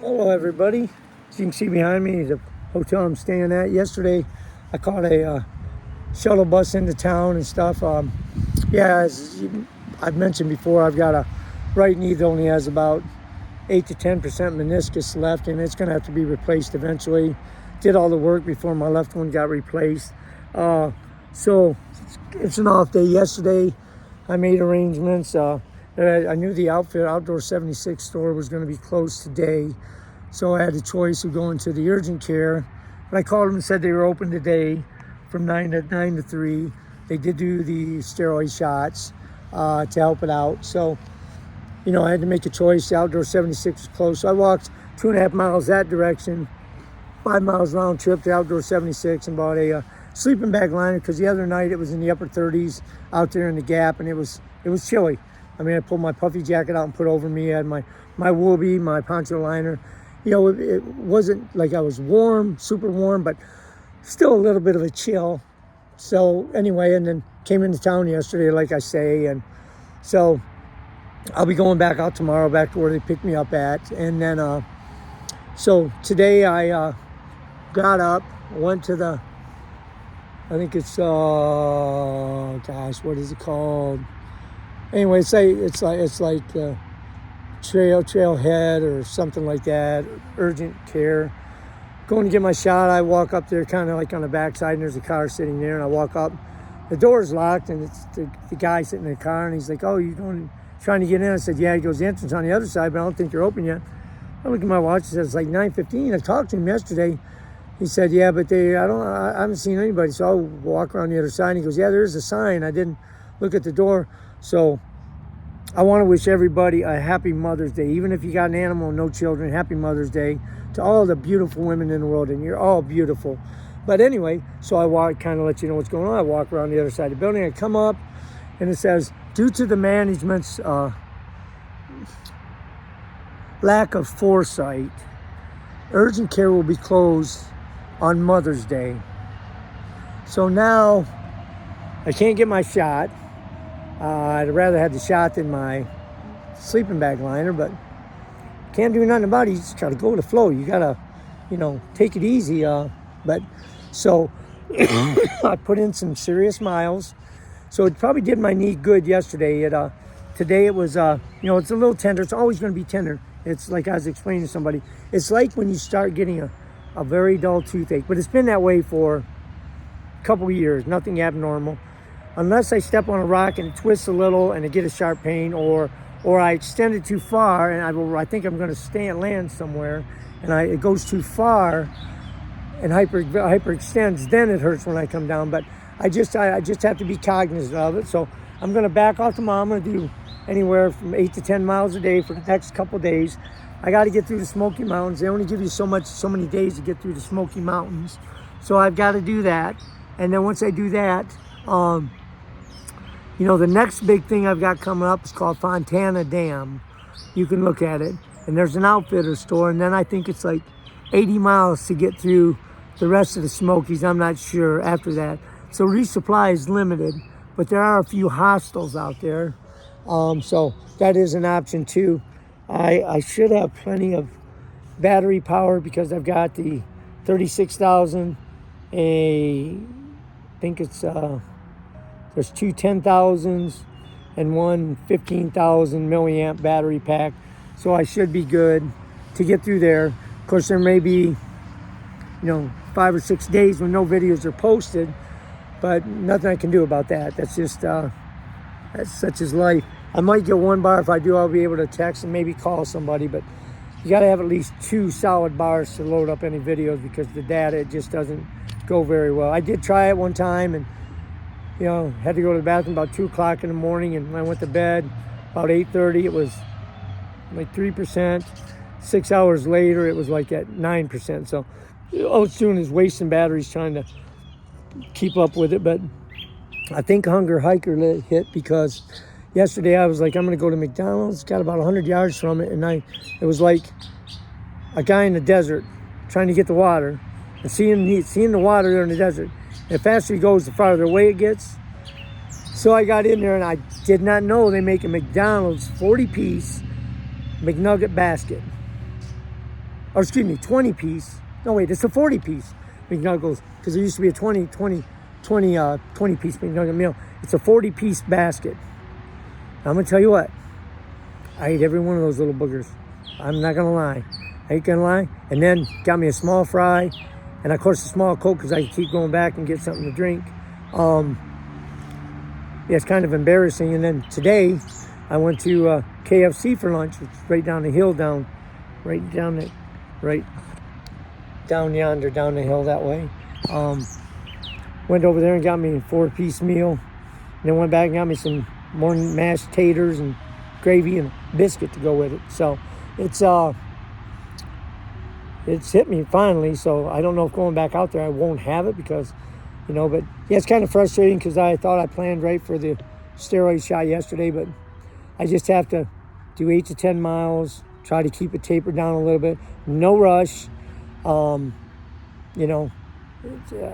Hello everybody. As you can see behind me, the hotel I'm staying at. Yesterday I caught a shuttle bus into town and stuff. As I've mentioned before, I've got a right knee that only has about 8 to 10% meniscus left, and it's going to have to be replaced eventually. Did all the work before my left one got replaced. So it's an off day. Yesterday I made arrangements. I knew the Outdoor 76 store was going to be closed today, so I had a choice of going to the urgent care. But I called them and said they were open today from 9 to 3. They did do the steroid shots to help it out. So, I had to make a choice. The Outdoor 76 was closed. So I walked 2.5 miles that direction, 5 miles round trip to Outdoor 76, and bought a sleeping bag liner because the other night it was in the upper 30s out there in the Gap, and it was chilly. I pulled my puffy jacket out and put over me. I had my Woobie, my poncho liner. It wasn't like I was warm, super warm, but still a little bit of a chill. So anyway, and then came into town yesterday, like I say, and so I'll be going back out tomorrow, back to where they picked me up at. And then, so today I got up, went to the, I think it's, what is it called? Anyway, it's like trailhead or something like that, urgent care. Going to get my shot, I walk up there kind of like on the backside, and there's a car sitting there, and I walk up. The door's locked, and it's the guy sitting in the car, and he's like, "Oh, you trying to get in?" I said, "Yeah." He goes, "The entrance on the other side, but I don't think they're open yet." I look at my watch, it says it's like 9:15. I talked to him yesterday. He said, "Yeah, but I haven't seen anybody." So I'll walk around the other side, and he goes, "Yeah, there's a sign. I didn't look at the door." So I want to wish everybody a happy Mother's Day. Even if you got an animal and no children, happy Mother's Day to all the beautiful women in the world, and you're all beautiful. But anyway, so I walk, kind of let you know what's going on. I walk around the other side of the building. I come up, and it says, due to the management's lack of foresight, urgent care will be closed on Mother's Day. So now I can't get my shot. I'd rather have the shot than my sleeping bag liner, but can't do nothing about it. You just gotta go with the flow. You gotta, take it easy. But so I put in some serious miles. So it probably did my knee good yesterday. Today it was, it's a little tender. It's always going to be tender. It's like I was explaining to somebody. It's like when you start getting a very dull toothache, but it's been that way for a couple of years. Nothing abnormal. Unless I step on a rock and it twists a little and I get a sharp pain, or I extend it too far and I think I'm going to land somewhere, and it goes too far and hyperextends, then it hurts when I come down. But I just have to be cognizant of it. So I'm going to back off tomorrow. I'm going to do anywhere from 8 to 10 miles a day for the next couple days. I got to get through the Smoky Mountains. They only give you so many days to get through the Smoky Mountains. So I've got to do that. And then once I do that, the next big thing I've got coming up is called Fontana Dam. You can look at it. And there's an outfitter store. And then I think it's like 80 miles to get through the rest of the Smokies. I'm not sure after that. So resupply is limited. But there are a few hostels out there. So that is an option too. I should have plenty of battery power because I've got the 36,000. I think it's... There's two 10,000s and one 15,000 milliamp battery pack. So I should be good to get through there. Of course, there may be, 5 or 6 days when no videos are posted, but nothing I can do about that. That's just, that's such as life. I might get one bar. If I do, I'll be able to text and maybe call somebody, but you got to have at least 2 solid bars to load up any videos because the data, it just doesn't go very well. I did try it one time and had to go to the bathroom about 2 o'clock in the morning, and when I went to bed about 8:30, it was like 3%. 6 hours later, it was like at 9%. So all it's doing is wasting batteries trying to keep up with it. But I think Hunger Hiker hit because yesterday I was like, I'm going to go to McDonald's. Got about 100 yards from it, and it was like a guy in the desert trying to get the water and seeing the water there in the desert. The faster he goes, the farther away it gets. So I got in there, and I did not know they make a McDonald's 40-piece McNugget basket. or excuse me, 20 piece. No, wait, it's a 40 piece McNuggles, because there used to be a 20 piece McNugget meal. It's a 40 piece basket. I'm gonna tell you what, I ate every one of those little boogers. I'm not gonna lie. I ain't gonna lie. And then got me a small fry, and of course a small Coke, because I could keep going back and get something to drink. Yeah, it's kind of embarrassing. And then today, I went to KFC for lunch, which is right down the hill, right down yonder, down the hill that way. Went over there and got me a 4-piece meal, and then went back and got me some more mashed taters and gravy and a biscuit to go with it. So it's hit me finally. So I don't know if going back out there I won't have it, because, you know, but yeah, it's kind of frustrating, because I thought I planned right for the steroid shot yesterday, but I just have to do 8 to 10 miles, try to keep it tapered down a little bit, no rush. You know,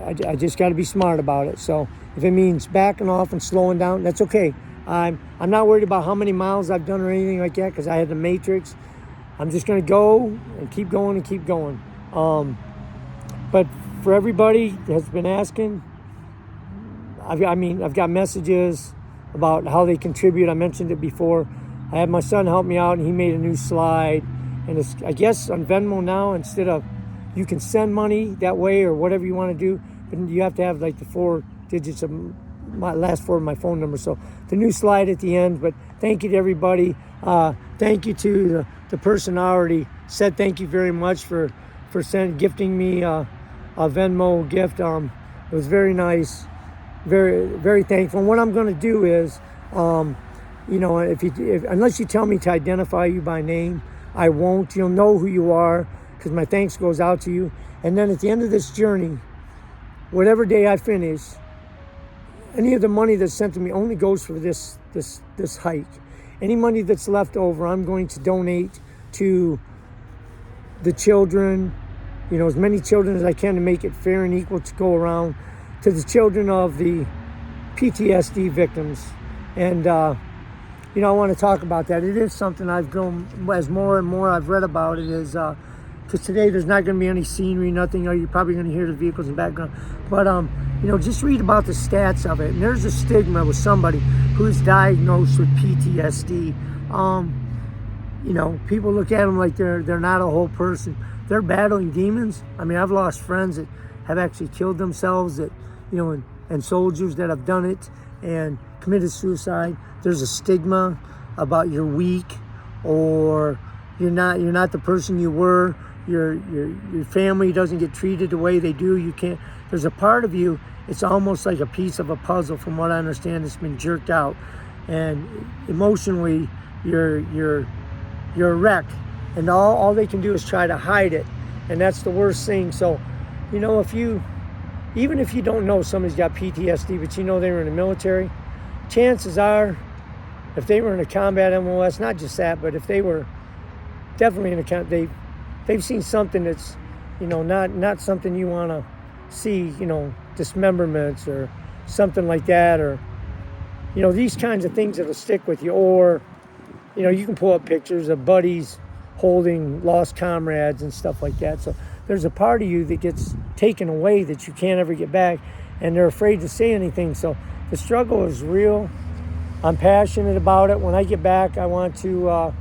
I just got to be smart about it. So if it means backing off and slowing down, that's okay. I'm not worried about how many miles I've done or anything like that, because I had the Matrix. I'm just going to go and keep going and keep going. But for everybody that's been asking, I've got messages about how they contribute. I mentioned it before. I had my son help me out, and he made a new slide. And it's, I guess, on Venmo now, instead of, you can send money that way or whatever you want to do, but you have to have like the 4 digits of my last 4 of my phone number. So the new slide at the end. But thank you to everybody. Thank you to the person I already said thank you very much for gifting me a Venmo gift. It was very nice, very, very thankful. And what I'm going to do is, you know, unless you tell me to identify you by name, I won't. You'll know who you are, because my thanks goes out to you. And then at the end of this journey, whatever day I finish, any of the money that's sent to me only goes for this hike. Any money that's left over, I'm going to donate to the children, you know, as many children as I can, to make it fair and equal to go around, to the children of the PTSD victims. And, you know, I want to talk about that. It is something I've grown, as more and more I've read about it, is, because today there's not going to be any scenery, nothing. You're probably going to hear the vehicles in the background. But, you know, just read about the stats of it. And there's a stigma with somebody who's diagnosed with PTSD. You know, people look at them like they're not a whole person. They're battling demons. I mean, I've lost friends that have actually killed themselves, that, you know, and soldiers that have done it and committed suicide. There's a stigma about you're weak, or you're not the person you were. Your family doesn't get treated the way they do. You can't. There's a part of you. It's almost like a piece of a puzzle, from what I understand. It's been jerked out, and emotionally, you're a wreck, and all they can do is try to hide it, and that's the worst thing. So, you know, even if you don't know somebody's got PTSD, but you know they were in the military, chances are, if they were in a combat MOS, not just that, but if they were definitely in a they've seen something that's, you know, not something you want to see, you know, dismemberments or something like that, or, you know, these kinds of things that'll stick with you. Or, you know, you can pull up pictures of buddies holding lost comrades and stuff like that. So there's a part of you that gets taken away that you can't ever get back, and they're afraid to say anything. So the struggle is real. I'm passionate about it. When I get back, I want to,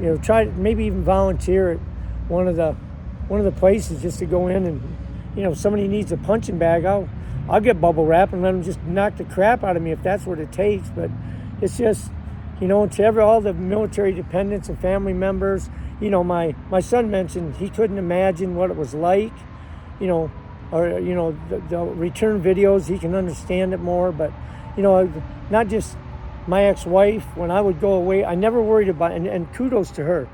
you know, try to maybe even volunteer at one of the places, just to go in and, you know, if somebody needs a punching bag, I'll get bubble wrap and let them just knock the crap out of me if that's what it takes. But it's just, you know, to all the military dependents and family members, you know, my son mentioned he couldn't imagine what it was like, you know, or, you know, the return videos, he can understand it more. But, you know, not just my ex-wife, when I would go away, I never worried about, and kudos to her,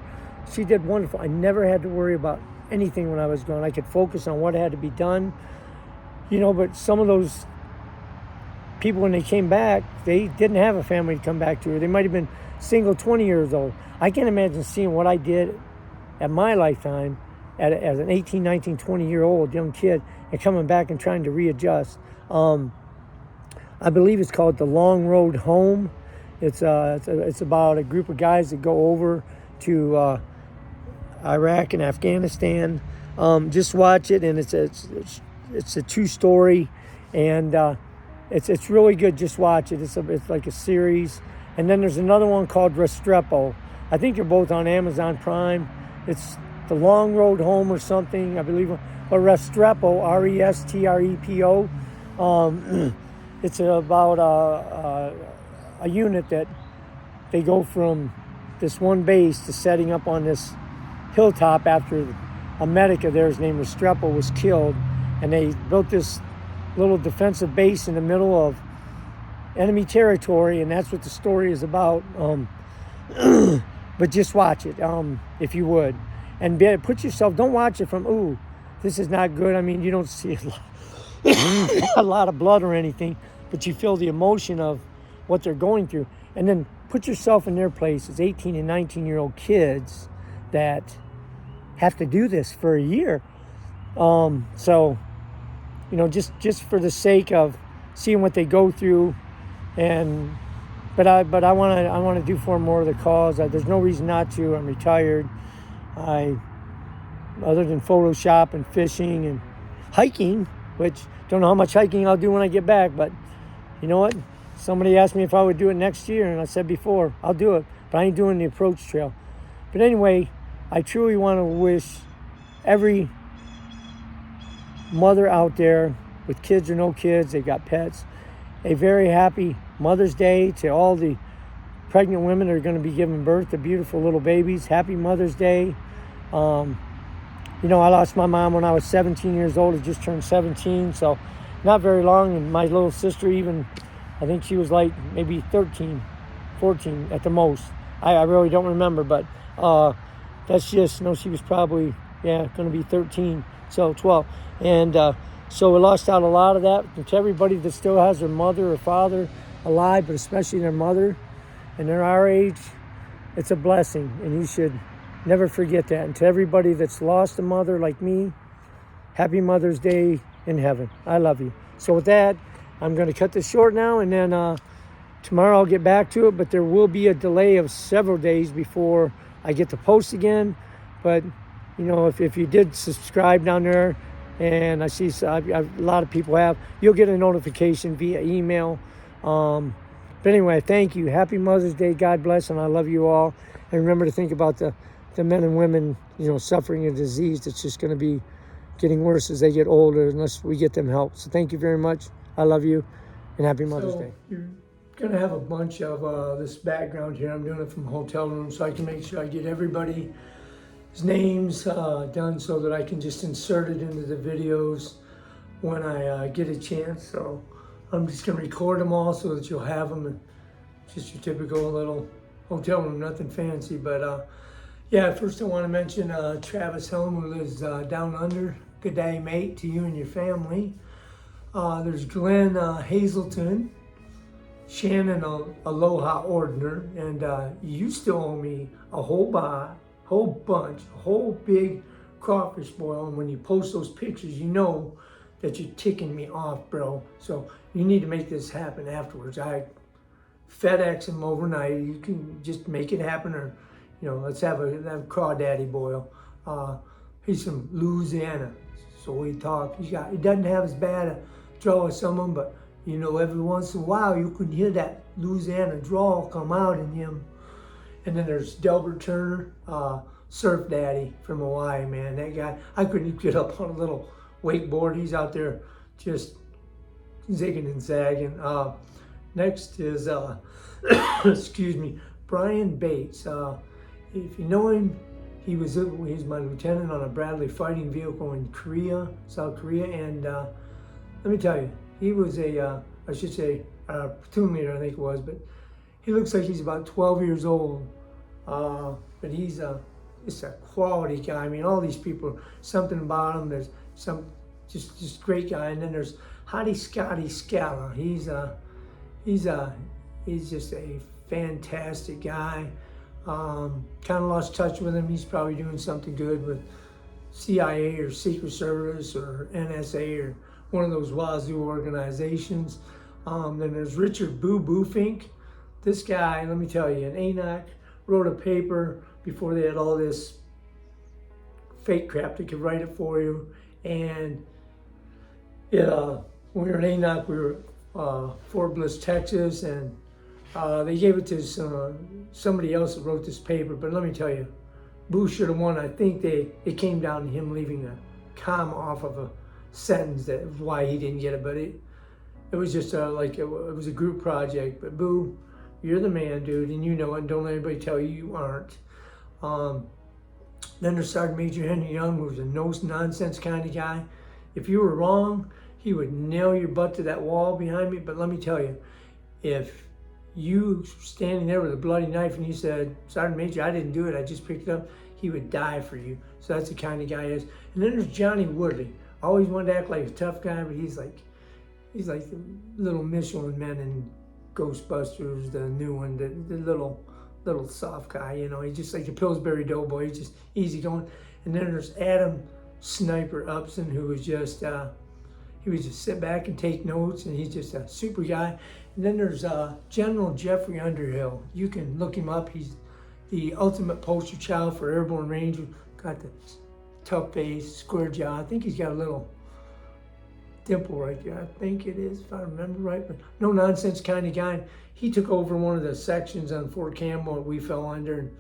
she did wonderful. I never had to worry about anything when I was gone. I could focus on what had to be done, you know. But some of those people, when they came back, they didn't have a family to come back to, or they might have been single, 20 years old. I can't imagine seeing what I did at my lifetime as an 18, 19, 20-year-old young kid, and coming back and trying to readjust. I believe it's called The Long Road Home. It's about a group of guys that go over to Iraq and Afghanistan. Just watch it, and it's a true story, and it's really good. Just watch it. It's like a series. And then there's another one called Restrepo. I think they're both on Amazon Prime. It's The Long Road Home or something, I believe. But Restrepo, Restrepo. It's about a unit that they go from this one base to setting up on this hilltop after a medic of theirs named Restrepo was killed. And they built this little defensive base in the middle of enemy territory, and that's what the story is about. But just watch it, if you would. And put yourself, don't watch it from, ooh, this is not good. I mean, you don't see a lot of blood or anything, but you feel the emotion of what they're going through. And then put yourself in their place as 18 and 19-year-old kids that have to do this for a year. So, you know, just for the sake of seeing what they go through, but I want to do for more of the cause. There's no reason not to. I'm retired. Other than Photoshop and fishing and hiking, which don't know how much hiking I'll do when I get back, but you know what? Somebody asked me if I would do it next year, and I said before, I'll do it, but I ain't doing the approach trail. But anyway, I truly want to wish every mother out there with kids or no kids, they've got pets, a very happy Mother's Day to all the pregnant women that are going to be giving birth to beautiful little babies. Happy Mother's Day. You know, I lost my mom when I was 17 years old. I just turned 17, so not very long. And my little sister even, I think she was like maybe 13, 14 at the most. I really don't remember, but that's just, you know, she was probably, going to be 13, so 12. And so we lost out a lot of that. And to everybody that still has their mother or father alive, but especially their mother, and they're our age, it's a blessing, and you should never forget that. And to everybody that's lost a mother like me, happy Mother's Day in heaven. I love you. So with that, I'm going to cut this short now, and then tomorrow I'll get back to it, but there will be a delay of several days before I get to post again. But, you know, if you did subscribe down there, and I see a lot of people have, you'll get a notification via email. But anyway, thank you. Happy Mother's Day. God bless, and I love you all. And remember to think about the men and women, you know, suffering a disease that's just going to be getting worse as they get older unless we get them help. So thank you very much. I love you, and happy Mother's Day. You're going to have a bunch of this background here. I'm doing it from a hotel room, so I can make sure I get everybody's names done so that I can just insert it into the videos when I get a chance. So I'm just going to record them all so that you'll have them. Just your typical little hotel room, nothing fancy. But yeah, first I want to mention Travis Helm, who lives down under. Good day, mate, to you and your family. There's Glenn Hazelton, Shannon Aloha Ordner, and you used to owe me a whole big crawfish boil. And when you post those pictures, you know that you're ticking me off, bro. So you need to make this happen afterwards. I FedEx them overnight. You can just make it happen, or you know, let's have a crawdaddy boil. He's from Louisiana, so we talk. He doesn't have as bad a draw as some of them, but you know, every once in a while you can hear that Louisiana drawl come out in him. And then there's Delbert Turner, Surf Daddy from Hawaii, man. That guy, I couldn't get up on a little wakeboard. He's out there just zigging and zagging. Next is, excuse me, Brian Bates. If you know him, he's my lieutenant on a Bradley fighting vehicle in South Korea. And let me tell you, he was a platoon leader, I think it was, but he looks like he's about 12 years old. But he's just a quality guy. I mean, all these people, something about him. There's some just great guy. And then there's Hottie Scotty Scala. He's just a fantastic guy. Kind of lost touch with him. He's probably doing something good with CIA or Secret Service or NSA or one of those wazoo organizations. Then there's Richard Boo Boo Fink. This guy, let me tell you, in Enoch, wrote a paper before they had all this fake crap that could write it for you. And it, when we were in Enoch, we were Fort Bliss, Texas, and they gave it to somebody else that wrote this paper. But let me tell you, Boo should have won. I think it came down to him leaving a comma off of a sentence. That was why he didn't get it. But it was just like it was a group project. But Boo, you're the man, dude, and you know it. And don't let anybody tell you you aren't. Then there's Sergeant Major Henry Young, who was a no-nonsense kind of guy. If you were wrong, he would nail your butt to that wall behind me. But let me tell you, if you standing there with a bloody knife and you said, Sergeant Major, I didn't do it, I just picked it up, he would die for you. So that's the kind of guy he is. And then there's Johnny Woodley. Always wanted to act like a tough guy, but he's like the little Michelin Man in Ghostbusters, the new one, the little soft guy, you know. He's just like the Pillsbury Doughboy. He's just easy going. And then there's Adam Sniper Upson, who was just he would just sit back and take notes, and he's just a super guy. And then there's General Jeffrey Underhill. You can look him up. He's the ultimate poster child for Airborne Ranger. Got the tough face, square jaw. I think he's got a little dimple right there. I think it is, if I remember right. But no nonsense kind of guy. He took over one of the sections on Fort Campbell that we fell under, and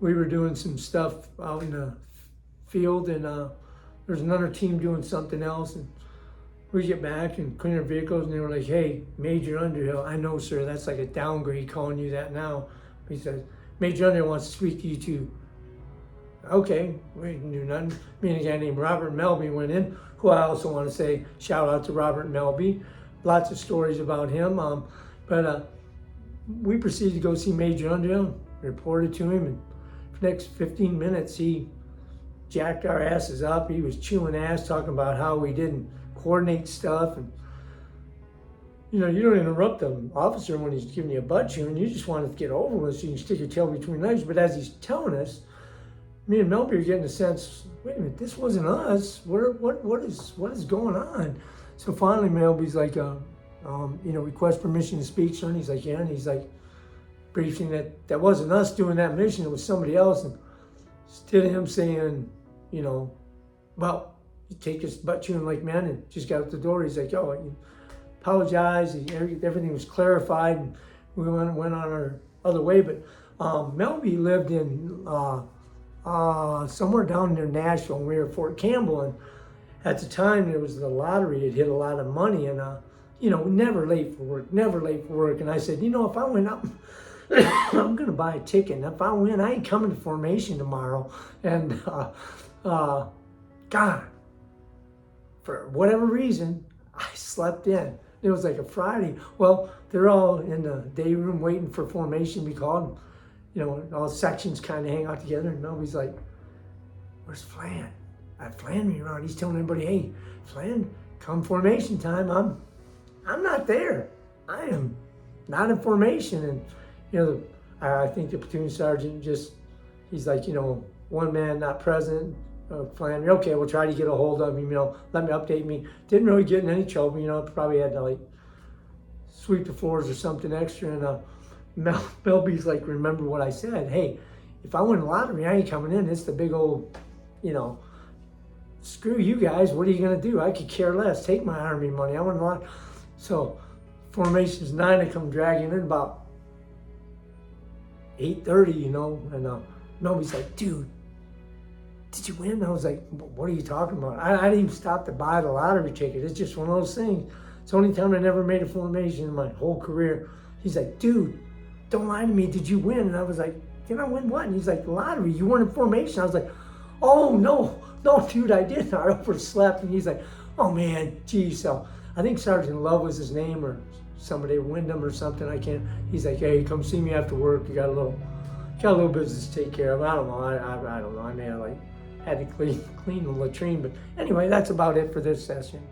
we were doing some stuff out in the field, and there's another team doing something else, and we get back and clean our vehicles, and they were like, hey, Major Underhill. I know, sir, that's like a downgrade calling you that now. He says, Major Underhill wants to speak to you too. Okay, we didn't do nothing. Me and a guy named Robert Melby went in, who I also want to say, shout out to Robert Melby. Lots of stories about him. But we proceeded to go see Major Underhill, reported to him, and for the next 15 minutes, he jacked our asses up. He was chewing ass, talking about how we didn't coordinate stuff. And, you know, you don't interrupt an officer when he's giving you a butt chewing. You just want it to get over with so you can stick your tail between legs. But as he's telling us, me and Melby are getting a sense, wait a minute, this wasn't us. What is going on? So finally, Melby's like, you know, request permission to speak, sir. And he's like, yeah. And he's like, briefing that wasn't us doing that mission. It was somebody else. And instead of him saying, you know, well, you take this butt chewing like men, and just got out the door. He's like, oh, you apologize. Everything was clarified. And we went on our other way. But Melby lived in somewhere down near Nashville, and we were at Fort Campbell. And at the time, there was the lottery. It hit a lot of money, and you know, never late for work. And I said, you know, if I went up, I'm gonna buy a ticket. And if I win, I ain't coming to formation tomorrow. And God, for whatever reason, I slept in. It was like a Friday. Well, they're all in the day room waiting for formation to be called. You know, all sections kind of hang out together, and Melby's like, where's Flan? I have Flan me around. He's telling everybody, hey, Flan, come formation time, I'm not there. I am not in formation. And, you know, I think the platoon sergeant he's like, you know, one man not present, Flan, okay, we'll try to get a hold of him, you know, let me update me. Didn't really get in any trouble, you know, probably had to like sweep the floors or something extra. And Melby's like, remember what I said. Hey, if I win the lottery, I ain't coming in. It's the big old, you know, screw you guys. What are you going to do? I could care less. Take my Army money. I won the lottery. So formation's 9, I come dragging in about 8:30, you know. And Melby's like, dude, did you win? I was like, what are you talking about? I didn't even stop to buy the lottery ticket. It's just one of those things. It's the only time I never made a formation in my whole career. He's like, dude, don't lie to me, did you win? And I was like, did I win what? And he's like, the lottery, you weren't in formation. I was like, oh, no, dude, I didn't. I overslept. And he's like, oh, man, geez. So I think Sergeant Love was his name, or somebody, Wyndham or something. I can't. He's like, hey, come see me after work. You got a little business to take care of. I don't know. I don't know. I may have had to clean the latrine. But anyway, that's about it for this session.